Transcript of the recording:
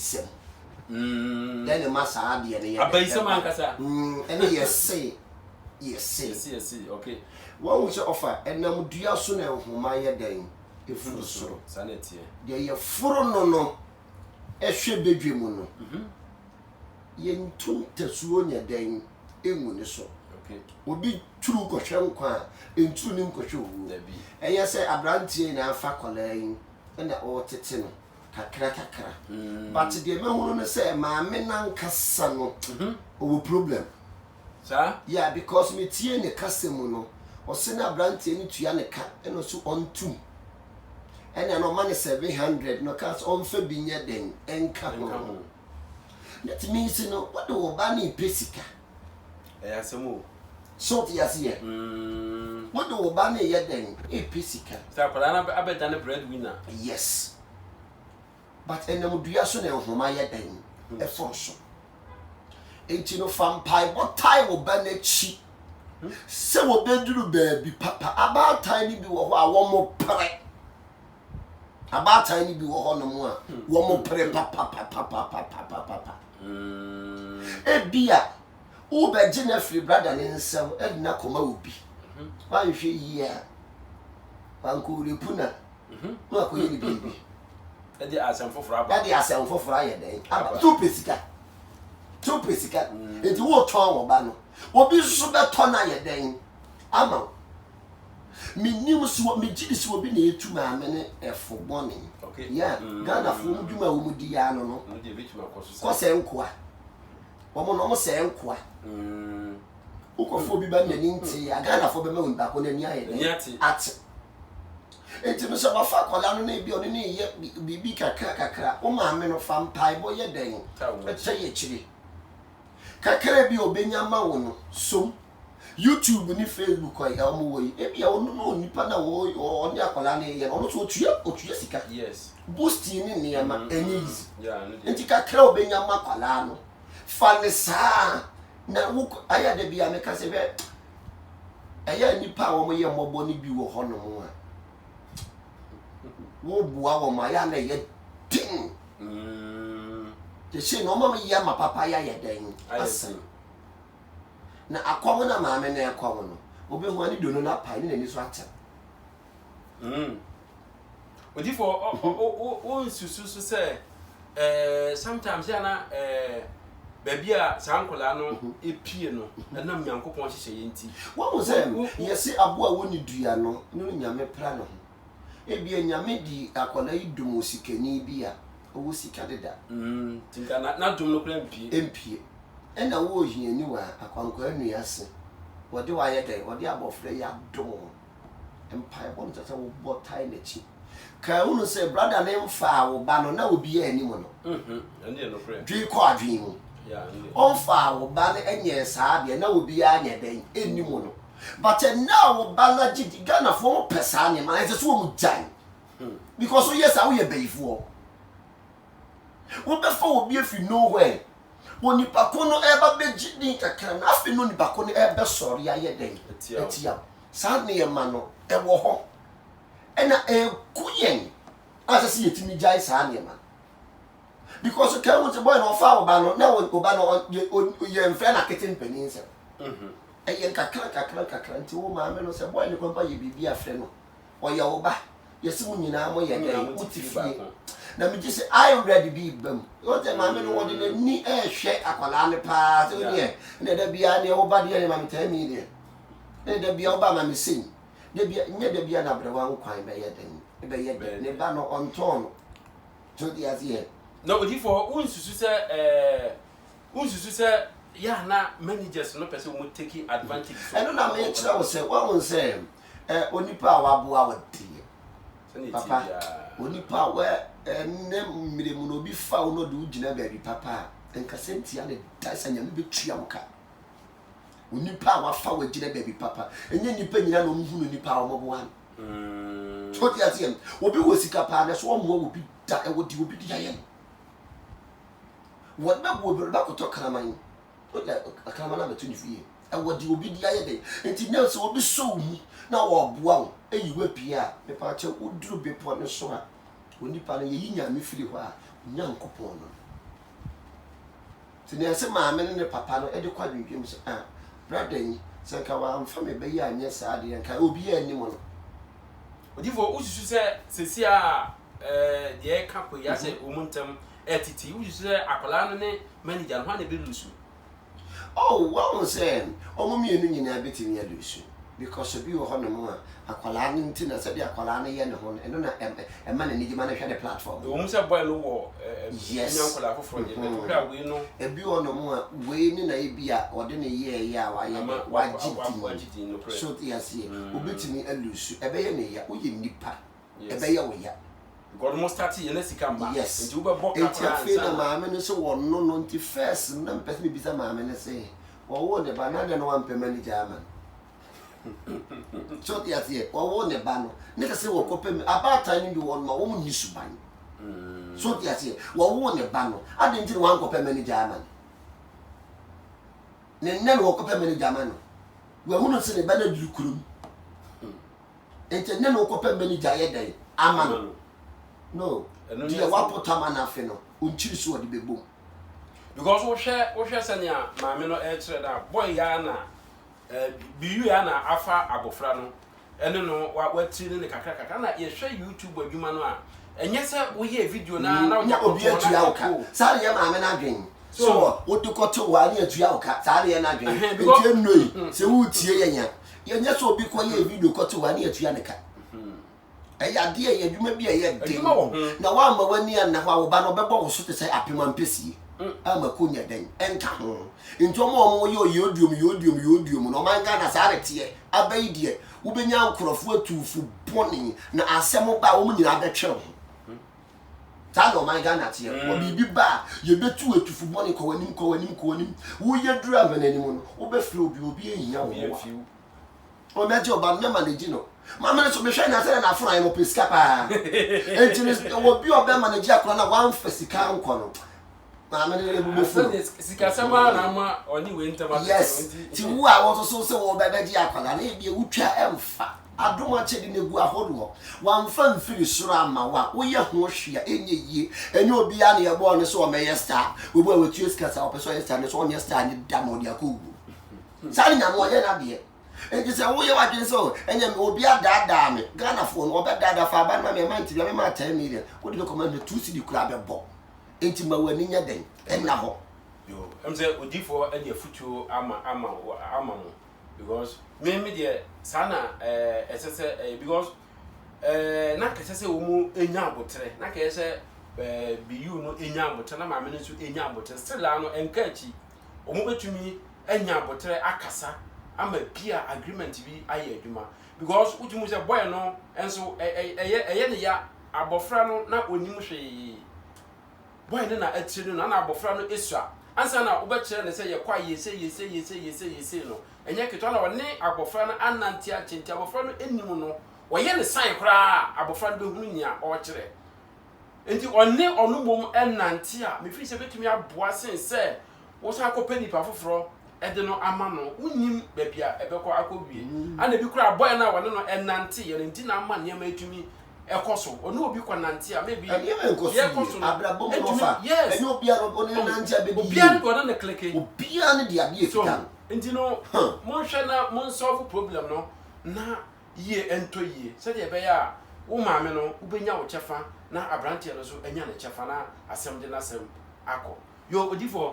abayisem then masa ade ne abayisem ankasa ene yes okay what we say offer enam dua so na ehoma ye dan efuru soro sanetie de ye furu no ehwe bedwemu no ye ntuntasuo nya dan engu ne so okay obi turu kohwe nkwa enturu nim kohwe owu eye say abrantie na afa kolan na o tete no kakra but the me no say maame nankasa no o problem sir yeah because me tie ne kasemu no o se na abrantie ni tua ne ka eno so ontum ena no man 700 no cast on fa binya den enka ho that means no what do obani pesika asemu so ti asie what do obani ye den pesika sir para abeda ne breadwinner yes but enam dua so na ehoma ye den e fonso enti no fampai botai wo ba na chi se wo beduru baabi papa about time bi wo ho a wo mo pre about time bi wo ho no mo a wo mo pre papa ebia wo be gina free brother ne nsem e na koma obi wa hwe yi a banko repuna no akoye ni bibi e di asem foforo aba e di asem foforo aye den aba tu pesika enti wo ton wo ba no obi so be ton na ye den ama minim so me gidi so obi na etu ma me ne efo boni okay yeah Ghana fo mu dwuma wo mu di ya no no de bituma ko se nkoa wo mo no mo se nkoa ukofo bi ba na ni nti ya Ghana fo be ma won ba ko na ni aye den ati enti no so ba fa kola no na bi oni ni ye bibi kakra o ma me no fa mpai bo ye den e che ye chiri kakra bi obenya ma wo no som YouTube ni Facebook ko ya mo wo yi e bia onu no nipa na wo oni akola na ye no so otua sika yes boost ni niema easy yeah enti kakra obenya ma akola no fa ne saa na wo aya de bia me ka se be aya nipa wo mo ye mobo ni bi wo ho no mo a wo bua wo ma ya na ye ding te she no ma ya ma papa ya ye den asan na akwam na maame na akwam no obi hu ani do no na pai ni so acha odi for o susu say sometimes ya na baby a sankola no epie no na nyankopon hyehyɛ yenti wo say yesi abo a woni dua no no nyame pra no ebi nyame di akola idum osikani bi a owo sika deda tinka na dum no kra empie ena wo hiani wa akwankwa anu ase wode wa ye den wode abofre ya dum empire bon tata wo botai na chi ka unu say brother ne mfa wo ba no na obi ya anim no ene no kra dwi ko adwi mu yeah on fa wo ba ne enye saa de na obi ya anya den anim no but now wo ba na gidi Ghana for pesa ne ma ese so wo jan because so yes we Beyou wo be fa obi afi nowhere woni pakono eba beji din kakra na afi no ni pakono ebe sori aye den etia sa ne ye ma no e wo ho ena kuyen asasi yetimi jai sa ne ma because ka won se boy no fa oba no na wo oba no ye mfre na Aketempaninsem eye kakra nti wo ma me no se boy ne kwamba ye bibi afre no o ye oba yesi mu nyina mo ye den utifie na me just I already be bam o te ma me no wo de ni hwe akwala ne pa so ne ne da bia ne wo ba de ne ma me tami ne da bia oba ma me sin de bia nye da bia na brewa nkwan be ye den ne ba no onton to di azie no odi for unsusu se ya na managers no person mo take advantage so no na me kira wo se wa won se onipa wa boa wadi papa onipa wa ne mmire mu no bi fa wo no de ugina baabi papa enka sentia ne dasa nya me betua mo ka onipa wa fa wa gina baabi papa enye nipa nyina no mhu no nipa wa mo boa to dia tie obi wo sika pa na so wo mo obi da e wo di obi di ayen what na wo be ba ko to kraman o da kraman na betu ni fie e wo di obi di ayen de enti na so obi so mu na wo boa wo eyiwa pia me pa che wo duru be po ne so a onipa no ye nyame firi ho a nyankopon no Tini se maame ne papa no e de kwa dwidwem so brother yi se ka wa amfa me be yi anye saa de nka obi anim no odifo ususu se a de ka ko ya se omuntam etiti ususu se akola no ne manager no ha ne be lusu. Oh, well say omumienu nyina betimi ya lusu because obi wo hono mo akola ne ntina se de akola ne ye ne ho eno na ema na nigima na hwe the platform o se boy no wo nyankola foforo je betwa we no ebi ono mo we ni na ebia ode ne ye ya wa ye wajiti no so ti asie obetimi alusu ebe ye ne ya oye nipa ebe ye wo ya God must start here let's come back into ube boka France na maame no so wonno no nti first na mpese bi bisa maame ne se wo ne ba na de no ampe manager ama so ti asie wo ne ba no ne ka se wo kopem about time bi won ma wo mu nisuban so ti asie wo ne ba no ade nti wo ankopem manager ama ne ne wo kopem manager ama no wo hu no se ne ba na dukurum ente ne no kopem manager ye dai ama no no dia wapotama na fe no onchiri so odi bebo because wo hwe sanya maame no e kire da boy ya na Beyou ya na afa abofra no ene no watiri ne kakra na ye hwe YouTube adwuma no a enye se wo ye video na wo obi atua oka sare ye maame na adwen so wo dukoto wa ne atua oka sare ye na adwen enti ennoi se wo tie yenya yenye so obi ko ye video koto wa ne atua ne ka eya de ye adwuma bi ye de na wa ma wani an na wa ba no bebo wo so te say apema mpesi ama konya den enka ho nto mo ye yodium no manga na sare tie abai die wo benya nkrofo atufu boni na asem ba wo nyina abetwe ho ta no manga na tie wo bibi ba ye betu atufu boni ko wanim wo ye dura abanani mu no wo be flo obi ehia wo o meje oba na manage no mama so be hwe na se na afura mo pesika pa enti wo bi oba manage akora na wan fasika nko no mama ne bu fu sika sama na ma oni we ntama yes ti wo a wo so se wo be beji akora na e bi wutwa emfa adoma chedi na gu ahodo wan fa mfiri soro ama wa wo ye ho hwea enye yie enye obi a na ye bo ne so o me star we bo we tu sika sa o peso ye star ne so o star ni damodi akogu sari nya mo ye na de e say wo ye wadwen so enye me obi adada me Ghana phone obi dada fa ba na me manti me ma 10 million wo de command 2 cedi kura be bo enti ma wani nya den enna ho yo em say odifo e de futuo ama mo because me de sana esese because na ka sese wo mu enya abotre na ka sese Beyou no enya abotre na ma me no so enya abotre still ano enkachi wo mu betumi enya abotre akasa ama pia agreement bi aye adwuma because utumu say boy no enso eye ne ya abofra no na onim hwe boy ne na atire no na abofra no esua ansa na obekire ne say ye kwa yese no enye keto na woni abofra no ananti achenti abofra no enim no woye ne sign kra abofra no behunu nya o kire enti onne onumom enanti a me fi se betumi aboa sen wo sa akopani pa foforo ede no ama no unyim bebia ebekọ akọwie ana bi kura boy na wone no enante ye nti na ama ne ma etumi ekoso onu obi kwa nante a maybe ye koso abrabo mo fa eni obi a no ne nante abebi obi a no na kleke obi a ne dia bi efita nti no mo hwe na mo solve problem no na ye ento ye se de be ya wo maame no ubenya wo chefa na abrante no so enya ne chefa na asem de na asem akọ yo odifo